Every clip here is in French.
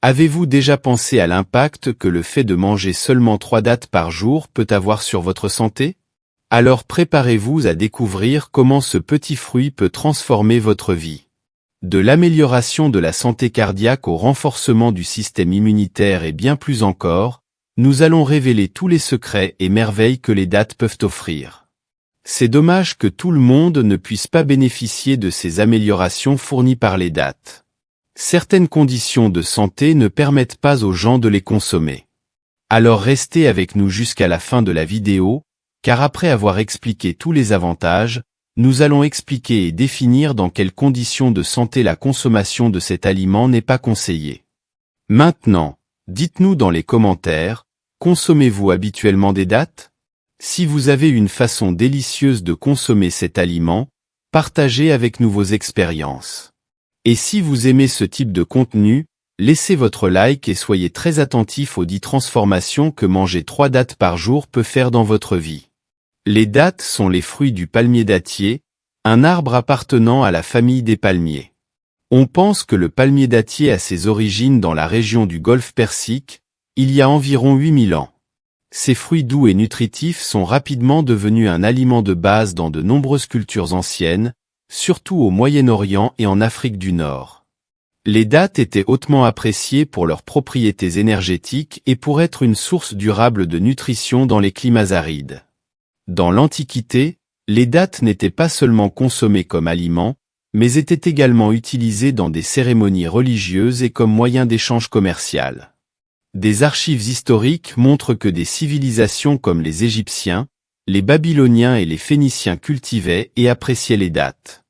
Avez-vous déjà pensé à l'impact que le fait de manger seulement 3 dattes par jour peut avoir sur votre santé? Alors préparez-vous à découvrir comment ce petit fruit peut transformer votre vie. De l'amélioration de la santé cardiaque au renforcement du système immunitaire et bien plus encore, nous allons révéler tous les secrets et merveilles que les dattes peuvent offrir. C'est dommage que tout le monde ne puisse pas bénéficier de ces améliorations fournies par les dattes. Certaines conditions de santé ne permettent pas aux gens de les consommer. Alors restez avec nous jusqu'à la fin de la vidéo, car après avoir expliqué tous les avantages, nous allons expliquer et définir dans quelles conditions de santé la consommation de cet aliment n'est pas conseillée. Maintenant, dites-nous dans les commentaires, consommez-vous habituellement des dattes? Si vous avez une façon délicieuse de consommer cet aliment, partagez avec nous vos expériences. Et si vous aimez ce type de contenu, laissez votre like et soyez très attentifs aux 10 transformations que manger 3 dattes par jour peut faire dans votre vie. Les dattes sont les fruits du palmier dattier, un arbre appartenant à la famille des palmiers. On pense que le palmier dattier a ses origines dans la région du Golfe Persique, il y a environ 8000 ans. Ces fruits doux et nutritifs sont rapidement devenus un aliment de base dans de nombreuses cultures anciennes, surtout au Moyen-Orient et en Afrique du Nord. Les dattes étaient hautement appréciées pour leurs propriétés énergétiques et pour être une source durable de nutrition dans les climats arides. Dans l'Antiquité, les dattes n'étaient pas seulement consommées comme aliment, mais étaient également utilisées dans des cérémonies religieuses et comme moyen d'échange commercial. Des archives historiques montrent que des civilisations comme les Égyptiens, les Babyloniens et les Phéniciens cultivaient et appréciaient les dattes.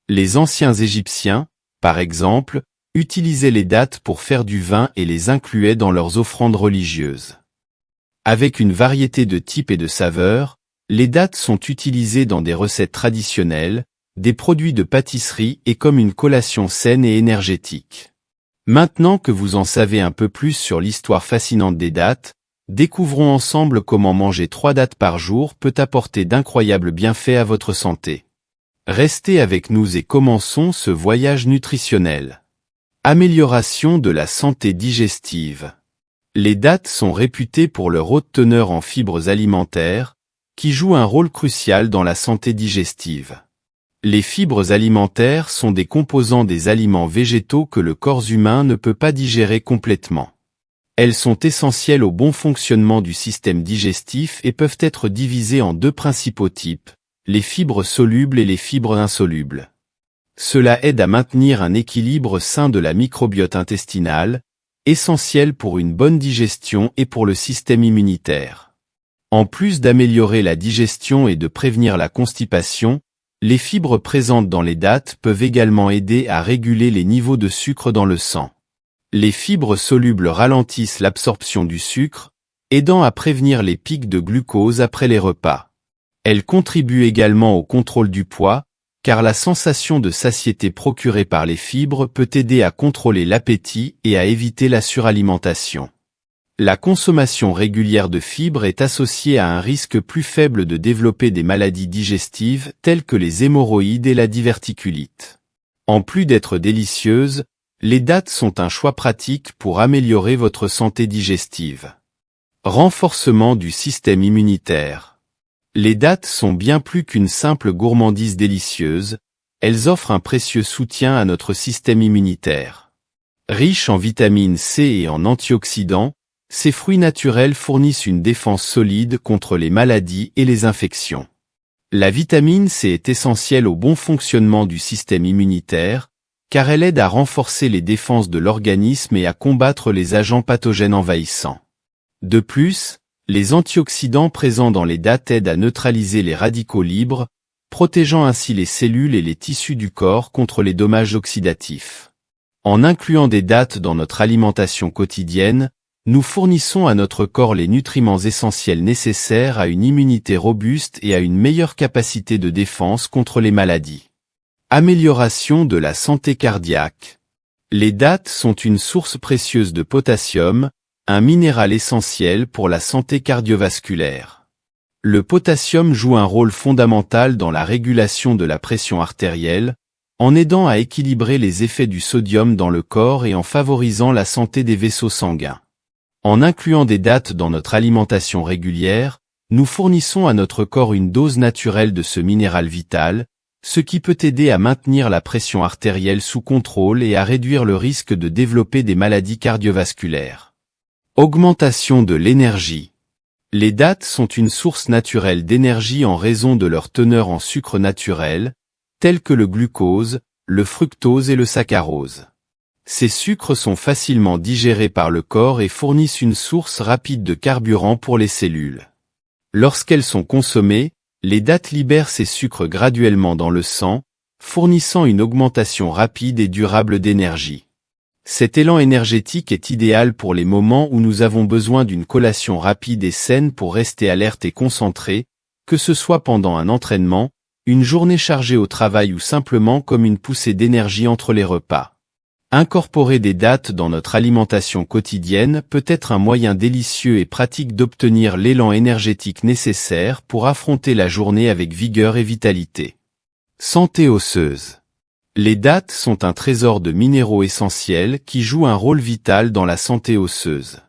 Les anciens Égyptiens, par exemple, utilisaient les dattes pour faire du vin et les incluaient dans leurs offrandes religieuses. Avec une variété de types et de saveurs, les dattes sont utilisées dans des recettes traditionnelles, des produits de pâtisserie et comme une collation saine et énergétique. Maintenant que vous en savez un peu plus sur l'histoire fascinante des dattes, découvrons ensemble comment manger 3 dattes par jour peut apporter d'incroyables bienfaits à votre santé. Restez avec nous et commençons ce voyage nutritionnel. Amélioration de la santé digestive. Les dattes sont réputées pour leur haute teneur en fibres alimentaires, qui jouent un rôle crucial dans la santé digestive. Les fibres alimentaires sont des composants des aliments végétaux que le corps humain ne peut pas digérer complètement. Elles sont essentielles au bon fonctionnement du système digestif et peuvent être divisées en 2 principaux types, les fibres solubles et les fibres insolubles. Cela aide à maintenir un équilibre sain de la microbiote intestinale, essentiel pour une bonne digestion et pour le système immunitaire. En plus d'améliorer la digestion et de prévenir la constipation, les fibres présentes dans les dattes peuvent également aider à réguler les niveaux de sucre dans le sang. Les fibres solubles ralentissent l'absorption du sucre, aidant à prévenir les pics de glucose après les repas. Elles contribuent également au contrôle du poids, car la sensation de satiété procurée par les fibres peut aider à contrôler l'appétit et à éviter la suralimentation. La consommation régulière de fibres est associée à un risque plus faible de développer des maladies digestives telles que les hémorroïdes et la diverticulite. En plus d'être délicieuses, les dattes sont un choix pratique pour améliorer votre santé digestive. Renforcement du système immunitaire. Les dattes sont bien plus qu'une simple gourmandise délicieuse, elles offrent un précieux soutien à notre système immunitaire. Riches en vitamine C et en antioxydants, ces fruits naturels fournissent une défense solide contre les maladies et les infections. La vitamine C est essentielle au bon fonctionnement du système immunitaire, car elle aide à renforcer les défenses de l'organisme et à combattre les agents pathogènes envahissants. De plus, les antioxydants présents dans les dattes aident à neutraliser les radicaux libres, protégeant ainsi les cellules et les tissus du corps contre les dommages oxydatifs. En incluant des dattes dans notre alimentation quotidienne, nous fournissons à notre corps les nutriments essentiels nécessaires à une immunité robuste et à une meilleure capacité de défense contre les maladies. Amélioration de la santé cardiaque. Les dattes sont une source précieuse de potassium, un minéral essentiel pour la santé cardiovasculaire. Le potassium joue un rôle fondamental dans la régulation de la pression artérielle, en aidant à équilibrer les effets du sodium dans le corps et en favorisant la santé des vaisseaux sanguins. En incluant des dattes dans notre alimentation régulière, nous fournissons à notre corps une dose naturelle de ce minéral vital, ce qui peut aider à maintenir la pression artérielle sous contrôle et à réduire le risque de développer des maladies cardiovasculaires. Augmentation de l'énergie. Les dattes sont une source naturelle d'énergie en raison de leur teneur en sucre naturel, tels que le glucose, le fructose et le saccharose. Ces sucres sont facilement digérés par le corps et fournissent une source rapide de carburant pour les cellules. Lorsqu'elles sont consommées, les dattes libèrent ces sucres graduellement dans le sang, fournissant une augmentation rapide et durable d'énergie. Cet élan énergétique est idéal pour les moments où nous avons besoin d'une collation rapide et saine pour rester alerte et concentré, que ce soit pendant un entraînement, une journée chargée au travail ou simplement comme une poussée d'énergie entre les repas. Incorporer des dattes dans notre alimentation quotidienne peut être un moyen délicieux et pratique d'obtenir l'élan énergétique nécessaire pour affronter la journée avec vigueur et vitalité. Santé osseuse. Les dattes sont un trésor de minéraux essentiels qui jouent un rôle vital dans la santé osseuse.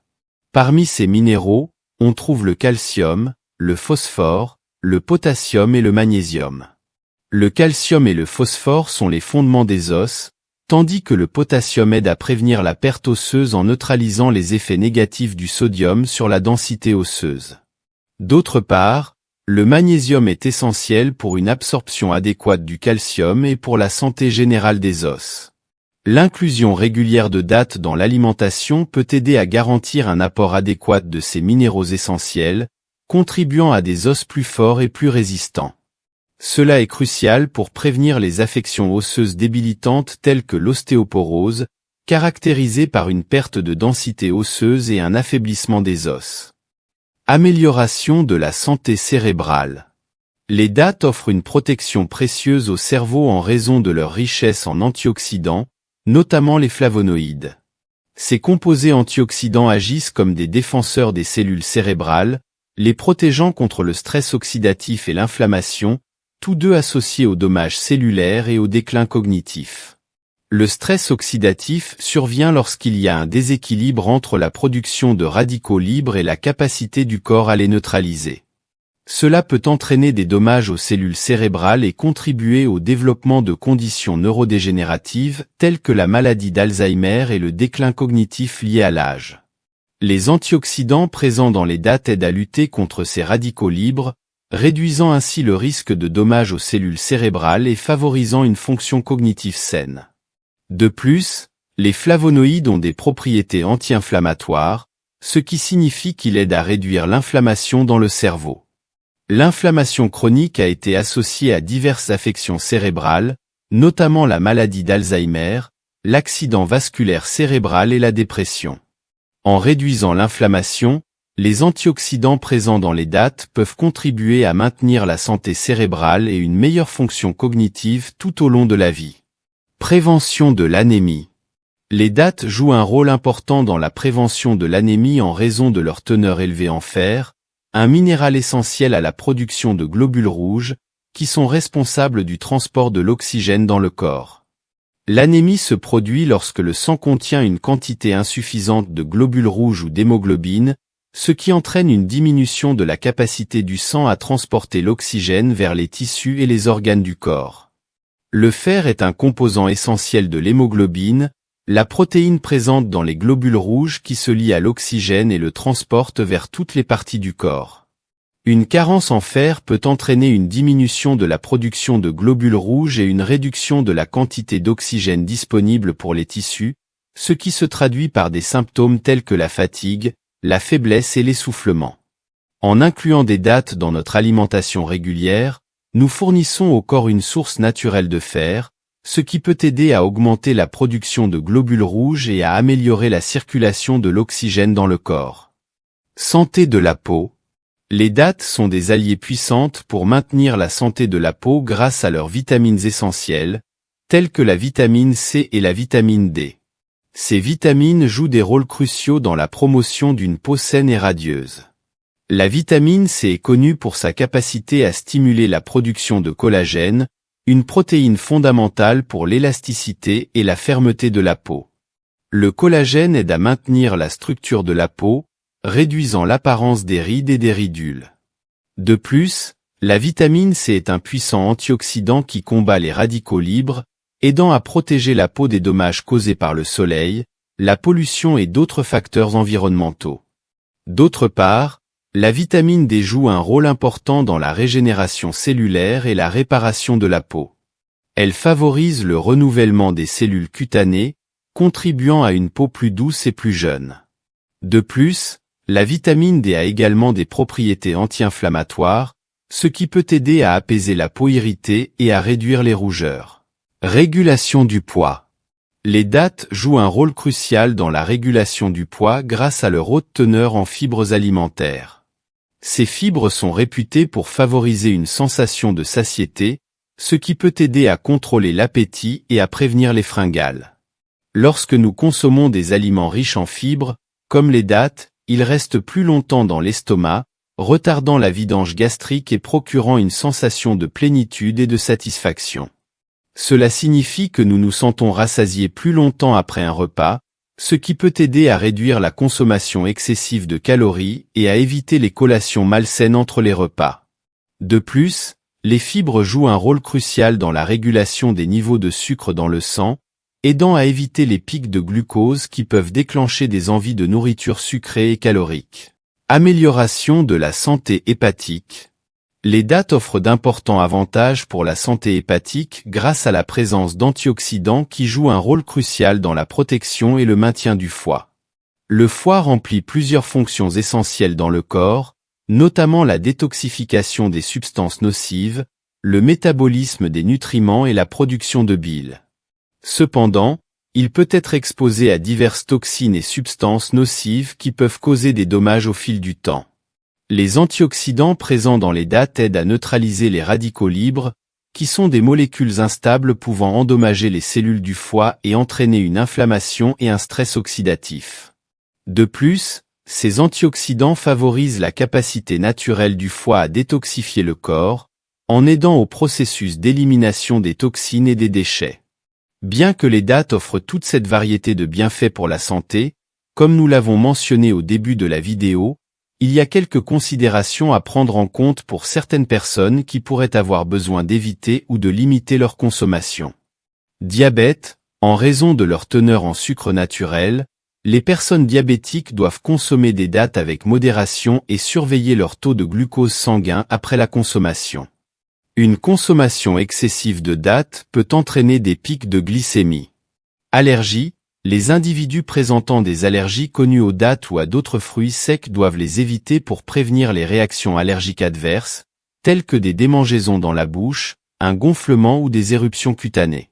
Parmi ces minéraux, on trouve le calcium, le phosphore, le potassium et le magnésium. Le calcium et le phosphore sont les fondements des os, tandis que le potassium aide à prévenir la perte osseuse en neutralisant les effets négatifs du sodium sur la densité osseuse. D'autre part, le magnésium est essentiel pour une absorption adéquate du calcium et pour la santé générale des os. L'inclusion régulière de dattes dans l'alimentation peut aider à garantir un apport adéquat de ces minéraux essentiels, contribuant à des os plus forts et plus résistants. Cela est crucial pour prévenir les affections osseuses débilitantes telles que l'ostéoporose, caractérisée par une perte de densité osseuse et un affaiblissement des os. Amélioration de la santé cérébrale. Les dattes offrent une protection précieuse au cerveau en raison de leur richesse en antioxydants, notamment les flavonoïdes. Ces composés antioxydants agissent comme des défenseurs des cellules cérébrales, les protégeant contre le stress oxydatif et l'inflammation, tous deux associés aux dommages cellulaires et au déclin cognitif. Le stress oxydatif survient lorsqu'il y a un déséquilibre entre la production de radicaux libres et la capacité du corps à les neutraliser. Cela peut entraîner des dommages aux cellules cérébrales et contribuer au développement de conditions neurodégénératives telles que la maladie d'Alzheimer et le déclin cognitif lié à l'âge. Les antioxydants présents dans les dattes aident à lutter contre ces radicaux libres, réduisant ainsi le risque de dommages aux cellules cérébrales et favorisant une fonction cognitive saine. De plus, les flavonoïdes ont des propriétés anti-inflammatoires, ce qui signifie qu'ils aident à réduire l'inflammation dans le cerveau. L'inflammation chronique a été associée à diverses affections cérébrales, notamment la maladie d'Alzheimer, l'accident vasculaire cérébral et la dépression. En réduisant l'inflammation, les antioxydants présents dans les dattes peuvent contribuer à maintenir la santé cérébrale et une meilleure fonction cognitive tout au long de la vie. Prévention de l'anémie. Les dattes jouent un rôle important dans la prévention de l'anémie en raison de leur teneur élevée en fer, un minéral essentiel à la production de globules rouges, qui sont responsables du transport de l'oxygène dans le corps. L'anémie se produit lorsque le sang contient une quantité insuffisante de globules rouges ou d'hémoglobine, ce qui entraîne une diminution de la capacité du sang à transporter l'oxygène vers les tissus et les organes du corps. Le fer est un composant essentiel de l'hémoglobine, la protéine présente dans les globules rouges qui se lie à l'oxygène et le transporte vers toutes les parties du corps. Une carence en fer peut entraîner une diminution de la production de globules rouges et une réduction de la quantité d'oxygène disponible pour les tissus, ce qui se traduit par des symptômes tels que la fatigue, la faiblesse et l'essoufflement. En incluant des dattes dans notre alimentation régulière, nous fournissons au corps une source naturelle de fer, ce qui peut aider à augmenter la production de globules rouges et à améliorer la circulation de l'oxygène dans le corps. Santé de la peau. Les dattes sont des alliées puissantes pour maintenir la santé de la peau grâce à leurs vitamines essentielles, telles que la vitamine C et la vitamine D. Ces vitamines jouent des rôles cruciaux dans la promotion d'une peau saine et radieuse. La vitamine C est connue pour sa capacité à stimuler la production de collagène, une protéine fondamentale pour l'élasticité et la fermeté de la peau. Le collagène aide à maintenir la structure de la peau, réduisant l'apparence des rides et des ridules. De plus, la vitamine C est un puissant antioxydant qui combat les radicaux libres, aidant à protéger la peau des dommages causés par le soleil, la pollution et d'autres facteurs environnementaux. D'autre part, la vitamine D joue un rôle important dans la régénération cellulaire et la réparation de la peau. Elle favorise le renouvellement des cellules cutanées, contribuant à une peau plus douce et plus jeune. De plus, la vitamine D a également des propriétés anti-inflammatoires, ce qui peut aider à apaiser la peau irritée et à réduire les rougeurs. Régulation du poids. Les dattes jouent un rôle crucial dans la régulation du poids grâce à leur haute teneur en fibres alimentaires. Ces fibres sont réputées pour favoriser une sensation de satiété, ce qui peut aider à contrôler l'appétit et à prévenir les fringales. Lorsque nous consommons des aliments riches en fibres, comme les dattes, ils restent plus longtemps dans l'estomac, retardant la vidange gastrique et procurant une sensation de plénitude et de satisfaction. Cela signifie que nous nous sentons rassasiés plus longtemps après un repas, ce qui peut aider à réduire la consommation excessive de calories et à éviter les collations malsaines entre les repas. De plus, les fibres jouent un rôle crucial dans la régulation des niveaux de sucre dans le sang, aidant à éviter les pics de glucose qui peuvent déclencher des envies de nourriture sucrée et calorique. Amélioration de la santé hépatique. Les dattes offrent d'importants avantages pour la santé hépatique grâce à la présence d'antioxydants qui jouent un rôle crucial dans la protection et le maintien du foie. Le foie remplit plusieurs fonctions essentielles dans le corps, notamment la détoxification des substances nocives, le métabolisme des nutriments et la production de bile. Cependant, il peut être exposé à diverses toxines et substances nocives qui peuvent causer des dommages au fil du temps. Les antioxydants présents dans les dattes aident à neutraliser les radicaux libres, qui sont des molécules instables pouvant endommager les cellules du foie et entraîner une inflammation et un stress oxydatif. De plus, ces antioxydants favorisent la capacité naturelle du foie à détoxifier le corps, en aidant au processus d'élimination des toxines et des déchets. Bien que les dattes offrent toute cette variété de bienfaits pour la santé, comme nous l'avons mentionné au début de la vidéo, il y a quelques considérations à prendre en compte pour certaines personnes qui pourraient avoir besoin d'éviter ou de limiter leur consommation. Diabète, en raison de leur teneur en sucre naturel, les personnes diabétiques doivent consommer des dattes avec modération et surveiller leur taux de glucose sanguin après la consommation. Une consommation excessive de dattes peut entraîner des pics de glycémie. Allergies. Les individus présentant des allergies connues aux dattes ou à d'autres fruits secs doivent les éviter pour prévenir les réactions allergiques adverses, telles que des démangeaisons dans la bouche, un gonflement ou des éruptions cutanées.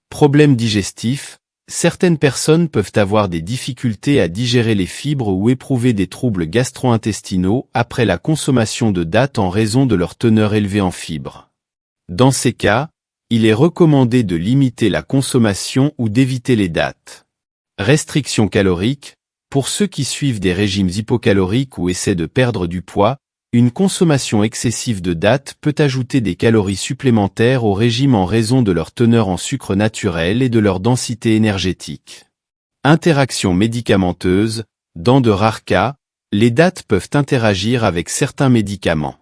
Problèmes digestifs. Certaines personnes peuvent avoir des difficultés à digérer les fibres ou éprouver des troubles gastro-intestinaux après la consommation de dattes en raison de leur teneur élevée en fibres. Dans ces cas, il est recommandé de limiter la consommation ou d'éviter les dattes. Restrictions caloriques. Pour ceux qui suivent des régimes hypocaloriques ou essaient de perdre du poids, une consommation excessive de dattes peut ajouter des calories supplémentaires au régime en raison de leur teneur en sucre naturel et de leur densité énergétique. Interactions médicamenteuses. Dans de rares cas, les dattes peuvent interagir avec certains médicaments.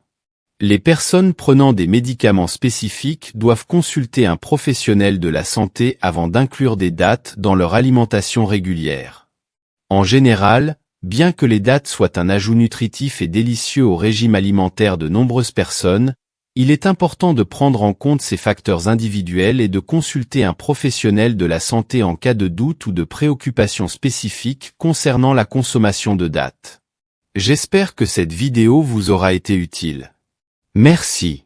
Les personnes prenant des médicaments spécifiques doivent consulter un professionnel de la santé avant d'inclure des dattes dans leur alimentation régulière. En général, bien que les dattes soient un ajout nutritif et délicieux au régime alimentaire de nombreuses personnes, il est important de prendre en compte ces facteurs individuels et de consulter un professionnel de la santé en cas de doute ou de préoccupation spécifique concernant la consommation de dattes. J'espère que cette vidéo vous aura été utile. Merci.